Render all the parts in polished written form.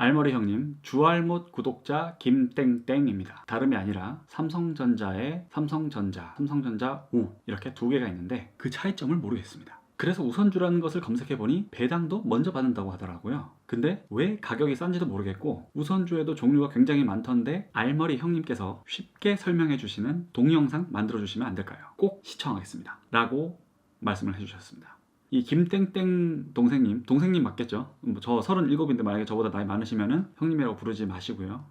알머리 형님, 주알못 구독자 김땡땡입니다. 다름이 아니라 삼성전자의 삼성전자 우 이렇게 두 개가 있는데 그 차이점을 모르겠습니다. 그래서 우선주라는 것을 검색해보니 배당도 먼저 받는다고 하더라고요. 근데 왜 가격이 싼지도 모르겠고 우선주에도 종류가 굉장히 많던데 알머리 형님께서 쉽게 설명해 주시는 동영상 만들어 주시면 안 될까요? 꼭 시청하겠습니다 라고 말씀을 해주셨습니다. 이 김땡땡 동생님 맞겠죠? 저 37인데 만약에 저보다 나이 많으시면은 형님이라고 부르지 마시고요.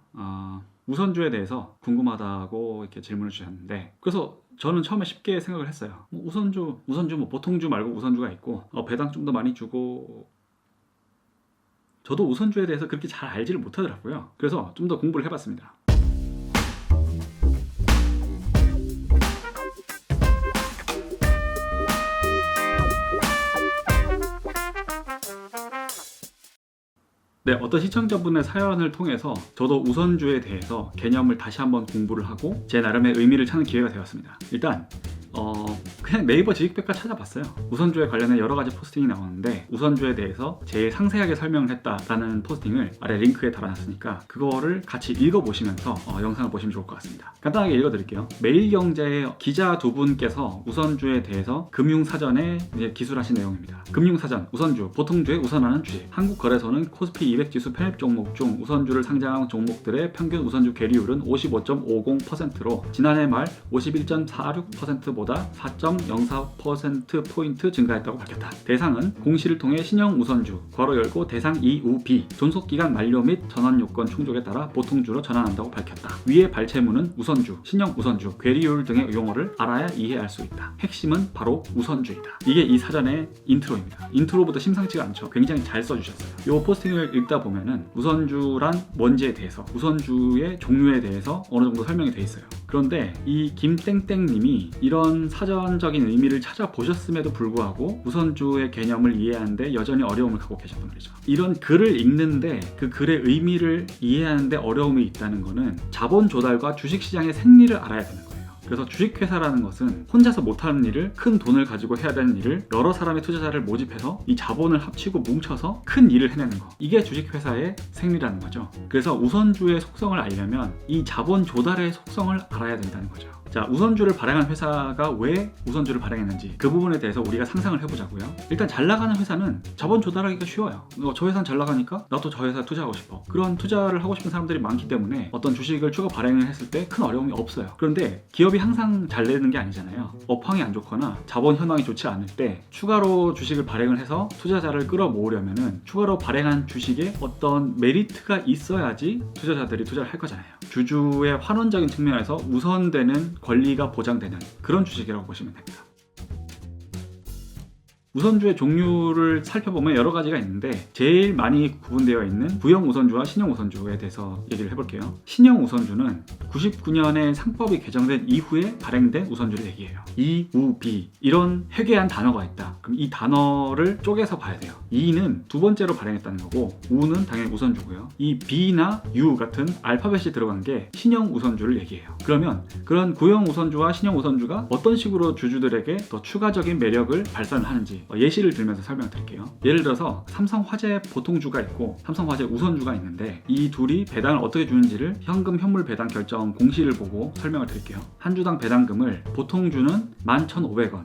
우선주에 대해서 궁금하다고 이렇게 질문을 주셨는데, 그래서 저는 처음에 쉽게 생각을 했어요. 우선주 뭐 보통주 말고 우선주가 있고 배당 좀 더 많이 주고, 저도 우선주에 대해서 그렇게 잘 알지를 못하더라고요. 그래서 좀 더 공부를 해봤습니다. 네, 어떤 시청자분의 사연을 통해서 저도 우선주에 대해서 개념을 다시 한번 공부를 하고 제 나름의 의미를 찾는 기회가 되었습니다. 일단 그냥 네이버 지식백과 찾아봤어요. 우선주에 관련해 여러 가지 포스팅이 나오는데 우선주에 대해서 제일 상세하게 설명을 했다라는 포스팅을 아래 링크에 달아놨으니까 그거를 같이 읽어보시면서 영상을 보시면 좋을 것 같습니다. 간단하게 읽어드릴게요. 매일경제의 기자 두 분께서 우선주에 대해서 금융사전에 기술하신 내용입니다. 금융사전, 우선주, 보통주에 우선하는 주식. 한국거래소는 코스피 200지수 편입 종목 중 우선주를 상장한 종목들의 평균 우선주 계리율은 55.50%로 지난해 말 51.46%보다 4.04%포인트 증가했다고 밝혔다. 대상은 공시를 통해 신형 우선주, 괄호 열고 대상 2우-B, 존속기간 만료 및 전환요건 충족에 따라 보통주로 전환한다고 밝혔다. 위의 발췌문은 우선주, 신형 우선주, 괴리율 등의 용어를 알아야 이해할 수 있다. 핵심은 바로 우선주이다. 이게 이 사전의 인트로입니다. 인트로부터 심상치가 않죠. 굉장히 잘 써주셨어요. 이 포스팅을 읽다 보면은 우선주란 뭔지에 대해서, 우선주의 종류에 대해서 어느 정도 설명이 돼 있어요. 그런데 이 김땡땡님이 이런 사전적인 의미를 찾아보셨음에도 불구하고 우선주의 개념을 이해하는데 여전히 어려움을 갖고 계셨단 말이죠. 이런 글을 읽는데 그 글의 의미를 이해하는데 어려움이 있다는 것은 자본 조달과 주식시장의 생리를 알아야 되는 거예요. 그래서 주식회사라는 것은 혼자서 못하는 일을, 큰 돈을 가지고 해야 되는 일을 여러 사람의 투자자를 모집해서 이 자본을 합치고 뭉쳐서 큰 일을 해내는 거, 이게 주식회사의 생리라는 거죠. 그래서 우선주의 속성을 알려면 이 자본 조달의 속성을 알아야 된다는 거죠. 자, 우선주를 발행한 회사가 왜 우선주를 발행했는지 그 부분에 대해서 우리가 상상을 해보자고요. 일단 잘 나가는 회사는 자본 조달하기가 쉬워요. 저 회사는 잘 나가니까 나도 저 회사에 투자하고 싶어. 그런 투자를 하고 싶은 사람들이 많기 때문에 어떤 주식을 추가 발행을 했을 때 큰 어려움이 없어요. 그런데 기업이 항상 잘 되는 게 아니잖아요. 업황이 안 좋거나 자본 현황이 좋지 않을 때 추가로 주식을 발행을 해서 투자자를 끌어모으려면은 추가로 발행한 주식에 어떤 메리트가 있어야지 투자자들이 투자를 할 거잖아요. 주주의 환원적인 측면에서 우선되는 권리가 보장되는 그런 주식이라고 보시면 됩니다. 우선주의 종류를 살펴보면 여러 가지가 있는데 제일 많이 구분되어 있는 구형 우선주와 신형 우선주에 대해서 얘기를 해볼게요. 신형 우선주는 99년에 상법이 개정된 이후에 발행된 우선주를 얘기해요. 이-우-B 이런 회귀한 단어가 있다. 그럼 이 단어를 쪼개서 봐야 돼요. 이는 두 번째로 발행했다는 거고 우는 당연히 우선주고요. 이 B나 U 같은 알파벳이 들어간 게 신형 우선주를 얘기해요. 그러면 그런 구형 우선주와 신형 우선주가 어떤 식으로 주주들에게 더 추가적인 매력을 발산하는지 예시를 들면서 설명드릴게요. 예를 들어서 삼성화재 보통주가 있고 삼성화재 우선주가 있는데 이 둘이 배당을 어떻게 주는지를 현금 현물 배당 결정 공시를 보고 설명을 드릴게요. 한 주당 배당금을 보통주는 11,500원,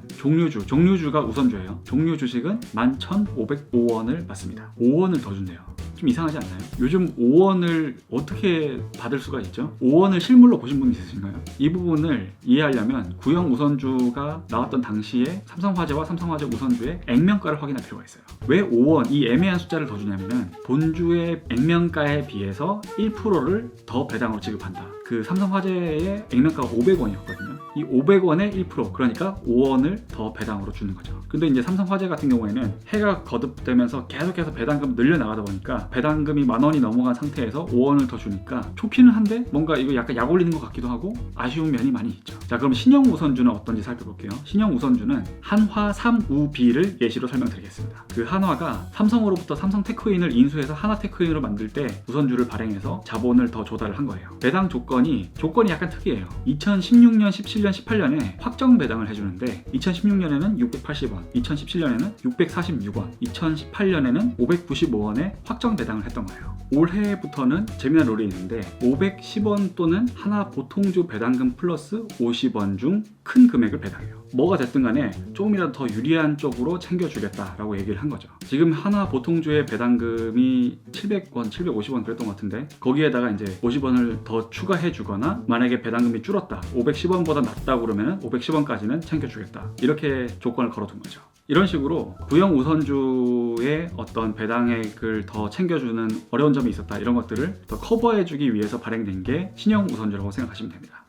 종류주가 우선주예요. 종류 주식은 11,505원을 받습니다. 5원을 더 준대요. 좀 이상하지 않나요? 요즘 5원을 어떻게 받을 수가 있죠? 5원을 실물로 보신 분 있으신가요? 이 부분을 이해하려면 구형 우선주가 나왔던 당시에 삼성화재와 삼성화재 우선주의 액면가를 확인할 필요가 있어요. 왜 5원, 이 애매한 숫자를 더 주냐면은 본주의 액면가에 비해서 1%를 더 배당으로 지급한다. 그 삼성화재의 액면가가 500원이었거든요. 이 500원의 1%, 그러니까 5원을 더 배당으로 주는 거죠. 근데 이제 삼성화재 같은 경우에는 해가 거듭되면서 계속해서 배당금 늘려나가다 보니까 배당금이 10,000원이 넘어간 상태에서 5원을 더 주니까 좋기는 한데 뭔가 이거 약간 약 올리는 것 같기도 하고 아쉬운 면이 많이 있죠. 자, 그럼 신형 우선주는 어떤지 살펴볼게요. 신형 우선주는 한화 3우-B를 예시로 설명드리겠습니다. 그 한화가 삼성으로부터 삼성테크인을 인수해서 하나테크인으로 만들 때 우선주를 발행해서 자본을 더 조달을 한 거예요. 배당 조건이 약간 특이해요. 2016년, 17년 2017년, 18년에 확정 배당을 해주는데 2016년에는 680원, 2017년에는 646원, 2018년에는 595원에 확정 배당을 했던 거예요. 올해부터는 재미난 룰이 있는데 510원 또는 하나 보통주 배당금 플러스 50원 중 큰 금액을 배당해요. 뭐가 됐든 간에 조금이라도 더 유리한 쪽으로 챙겨주겠다라고 얘기를 한 거죠. 지금 하나 보통주의 배당금이 700원, 750원 그랬던 것 같은데 거기에다가 이제 50원을 더 추가해 주거나 만약에 배당금이 줄었다, 510원보다 낮다고 그러면 510원까지는 챙겨주겠다, 이렇게 조건을 걸어둔 거죠. 이런 식으로 구형 우선주의 어떤 배당액을 더 챙겨주는 어려운 점이 있었다, 이런 것들을 더 커버해주기 위해서 발행된 게 신형 우선주라고 생각하시면 됩니다.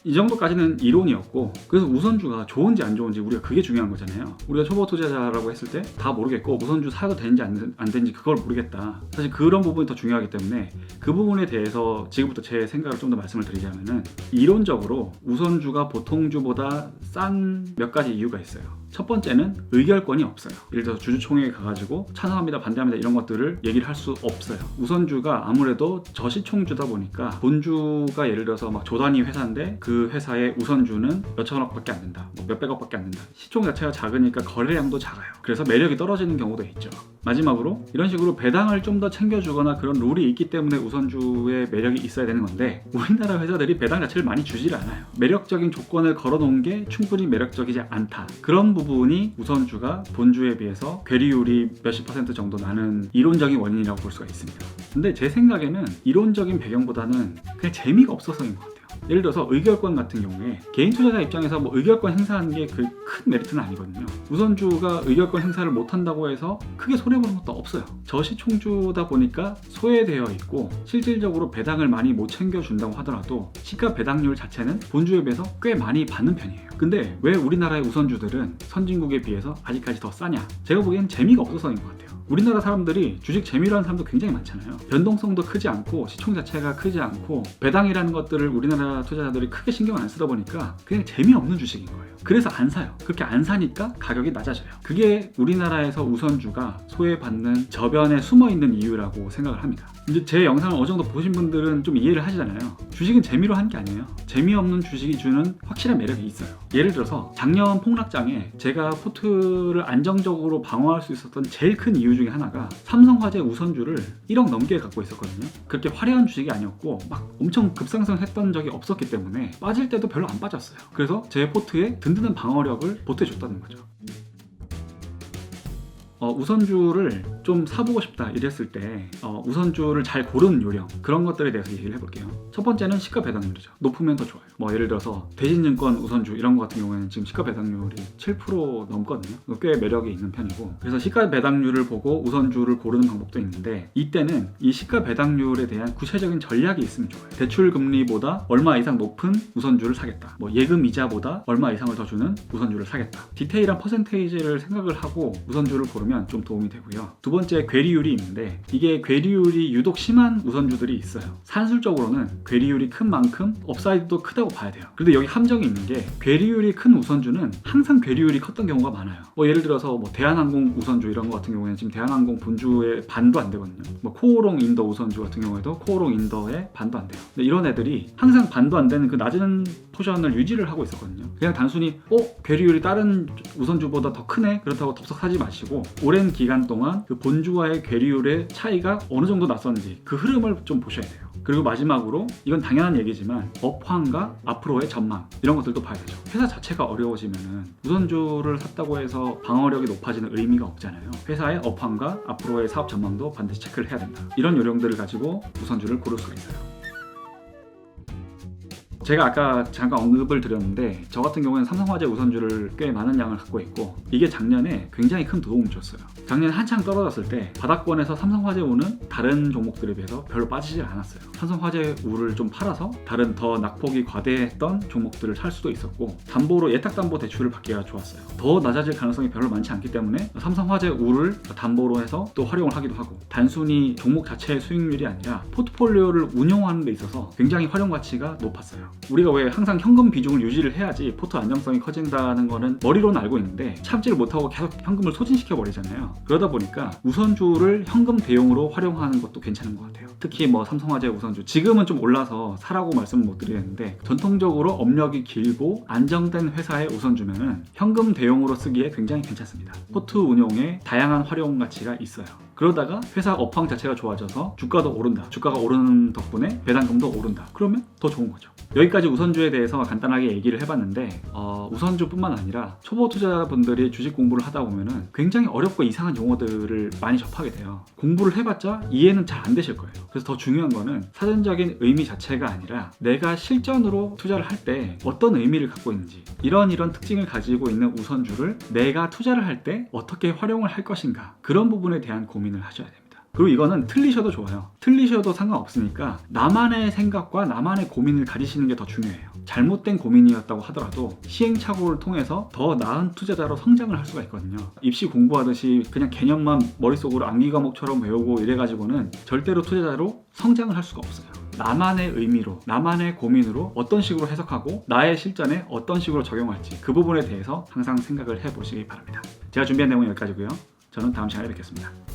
이 정도까지는 이론이었고, 그래서 우선주가 좋은지 안 좋은지 우리가 그게 중요한 거잖아요. 우리가 초보 투자자라고 했을 때 다 모르겠고 우선주 사도 되는지 안 되는지 그걸 모르겠다. 사실 그런 부분이 더 중요하기 때문에 그 부분에 대해서 지금부터 제 생각을 좀 더 말씀을 드리자면은, 이론적으로 우선주가 보통주보다 싼 몇 가지 이유가 있어요. 첫 번째는 의결권이 없어요. 예를 들어서 주주총회에 가가지고 찬성합니다, 반대합니다 이런 것들을 얘기를 할 수 없어요. 우선주가 아무래도 저시총주다 보니까 본주가 예를 들어서 막 조단위 회사인데 그 회사의 우선주는 몇천억밖에 안 된다, 뭐 몇백억밖에 안 된다. 시총 자체가 작으니까 거래량도 작아요. 그래서 매력이 떨어지는 경우도 있죠. 마지막으로 이런 식으로 배당을 좀 더 챙겨주거나 그런 룰이 있기 때문에 우선주의 매력이 있어야 되는 건데, 우리나라 회사들이 배당 자체를 많이 주질 않아요. 매력적인 조건을 걸어놓은 게 충분히 매력적이지 않다. 그런 부분이 우선주가 본주에 비해서 괴리율이 몇십 % 정도 나는 이론적인 원인이라고 볼 수가 있습니다. 근데 제 생각에는 이론적인 배경보다는 그냥 재미가 없어서인 것 같아요. 예를 들어서 의결권 같은 경우에 개인 투자자 입장에서 뭐 의결권 행사하는 게 그 큰 메리트는 아니거든요. 우선주가 의결권 행사를 못한다고 해서 크게 손해보는 것도 없어요. 저시총주다 보니까 소외되어 있고 실질적으로 배당을 많이 못 챙겨준다고 하더라도 시가 배당률 자체는 본주에 비해서 꽤 많이 받는 편이에요. 근데 왜 우리나라의 우선주들은 선진국에 비해서 아직까지 더 싸냐? 제가 보기엔 재미가 없어서인 것 같아요. 우리나라 사람들이 주식 재미로 하는 사람도 굉장히 많잖아요. 변동성도 크지 않고 시총 자체가 크지 않고 배당이라는 것들을 우리나라 투자자들이 크게 신경 안 쓰다 보니까 그냥 재미없는 주식인 거예요. 그래서 안 사요. 그렇게 안 사니까 가격이 낮아져요. 그게 우리나라에서 우선주가 소외받는 저변에 숨어있는 이유라고 생각을 합니다. 이제 제 영상을 어느 정도 보신 분들은 좀 이해를 하시잖아요. 주식은 재미로 하는 게 아니에요. 재미없는 주식이 주는 확실한 매력이 있어요. 예를 들어서 작년 폭락장에 제가 포트를 안정적으로 방어할 수 있었던 제일 큰 이유 중에 하나가 삼성화재 우선주를 1억 넘게 갖고 있었거든요. 그렇게 화려한 주식이 아니었고 막 엄청 급상승했던 적이 없었기 때문에 빠질 때도 별로 안 빠졌어요. 그래서 제 포트에 든든한 방어력을 보태줬다는 거죠. 우선주를 좀 사보고 싶다 이랬을 때 우선주를 잘 고르는 요령, 그런 것들에 대해서 얘기를 해볼게요. 첫 번째는 시가 배당률이죠. 높으면 더 좋아요. 뭐 예를 들어서 대신증권 우선주 이런 거 같은 경우에는 지금 시가 배당률이 7% 넘거든요. 꽤 매력이 있는 편이고, 그래서 시가 배당률을 보고 우선주를 고르는 방법도 있는데, 이때는 이 시가 배당률에 대한 구체적인 전략이 있으면 좋아요. 대출 금리보다 얼마 이상 높은 우선주를 사겠다, 뭐 예금 이자보다 얼마 이상을 더 주는 우선주를 사겠다, 디테일한 퍼센테이지를 생각을 하고 우선주를 고르면 좀 도움이 되고요. 두 번째, 괴리율이 있는데 이게 괴리율이 유독 심한 우선주들이 있어요. 산술적으로는 괴리율이 큰 만큼 업사이드도 크다고 봐야 돼요. 근데 여기 함정이 있는 게, 괴리율이 큰 우선주는 항상 괴리율이 컸던 경우가 많아요. 뭐 예를 들어서 뭐 대한항공 우선주 이런 거 같은 경우에는 지금 대한항공 본주의 반도 안 되거든요. 뭐 코오롱 인더 우선주 같은 경우에도 코오롱 인더의 반도 안 돼요. 근데 이런 애들이 항상 반도 안 되는 그 낮은 포션을 유지를 하고 있었거든요. 그냥 단순히 괴리율이 다른 우선주보다 더 크네, 그렇다고 덥석 사지 마시고 오랜 기간 동안 그 본주와의 괴리율의 차이가 어느 정도 났었는지 그 흐름을 좀 보셔야 돼요. 그리고 마지막으로, 이건 당연한 얘기지만 업황과 앞으로의 전망 이런 것들도 봐야 되죠. 회사 자체가 어려워지면은 우선주를 샀다고 해서 방어력이 높아지는 의미가 없잖아요. 회사의 업황과 앞으로의 사업 전망도 반드시 체크를 해야 된다. 이런 요령들을 가지고 우선주를 고를 수가 있어요. 제가 아까 잠깐 언급을 드렸는데, 저 같은 경우에는 삼성화재 우선주를 꽤 많은 양을 갖고 있고 이게 작년에 굉장히 큰 도움을 줬어요. 작년에 한창 떨어졌을 때 바닥권에서 삼성화재우는 다른 종목들에 비해서 별로 빠지질 않았어요. 삼성화재우를 좀 팔아서 다른 더 낙폭이 과대했던 종목들을 살 수도 있었고, 담보로 예탁담보 대출을 받기가 좋았어요. 더 낮아질 가능성이 별로 많지 않기 때문에 삼성화재우를 담보로 해서 또 활용을 하기도 하고, 단순히 종목 자체의 수익률이 아니라 포트폴리오를 운용하는 데 있어서 굉장히 활용 가치가 높았어요. 우리가 왜 항상 현금 비중을 유지를 해야지 포트 안정성이 커진다는 거는 머리로는 알고 있는데 참지를 못하고 계속 현금을 소진시켜 버리잖아요. 그러다 보니까 우선주를 현금 대용으로 활용하는 것도 괜찮은 것 같아요. 특히 뭐 삼성화재 우선주 지금은 좀 올라서 사라고 말씀은 못 드리는데 전통적으로 업력이 길고 안정된 회사의 우선주면은 현금 대용으로 쓰기에 굉장히 괜찮습니다. 포트 운용에 다양한 활용 가치가 있어요. 그러다가 회사 업황 자체가 좋아져서 주가도 오른다. 주가가 오르는 덕분에 배당금도 오른다. 그러면 더 좋은 거죠. 여기까지 우선주에 대해서 간단하게 얘기를 해봤는데 우선주뿐만 아니라 초보 투자자분들이 주식 공부를 하다 보면은 굉장히 어렵고 이상한 용어들을 많이 접하게 돼요. 공부를 해봤자 이해는 잘 안 되실 거예요. 그래서 더 중요한 거는 사전적인 의미 자체가 아니라 내가 실전으로 투자를 할 때 어떤 의미를 갖고 있는지 이런 특징을 가지고 있는 우선주를 내가 투자를 할 때 어떻게 활용을 할 것인가 그런 부분에 대한 고민을 하셔야 됩니다. 그리고 이거는 틀리셔도 좋아요. 틀리셔도 상관없으니까 나만의 생각과 나만의 고민을 가지시는 게 더 중요해요. 잘못된 고민이었다고 하더라도 시행착오를 통해서 더 나은 투자자로 성장을 할 수가 있거든요. 입시 공부하듯이 그냥 개념만 머릿속으로 암기 과목처럼 외우고 이래가지고는 절대로 투자자로 성장을 할 수가 없어요. 나만의 의미로, 나만의 고민으로 어떤 식으로 해석하고 나의 실전에 어떤 식으로 적용할지 그 부분에 대해서 항상 생각을 해보시기 바랍니다. 제가 준비한 내용은 여기까지고요. 저는 다음 시간에 뵙겠습니다.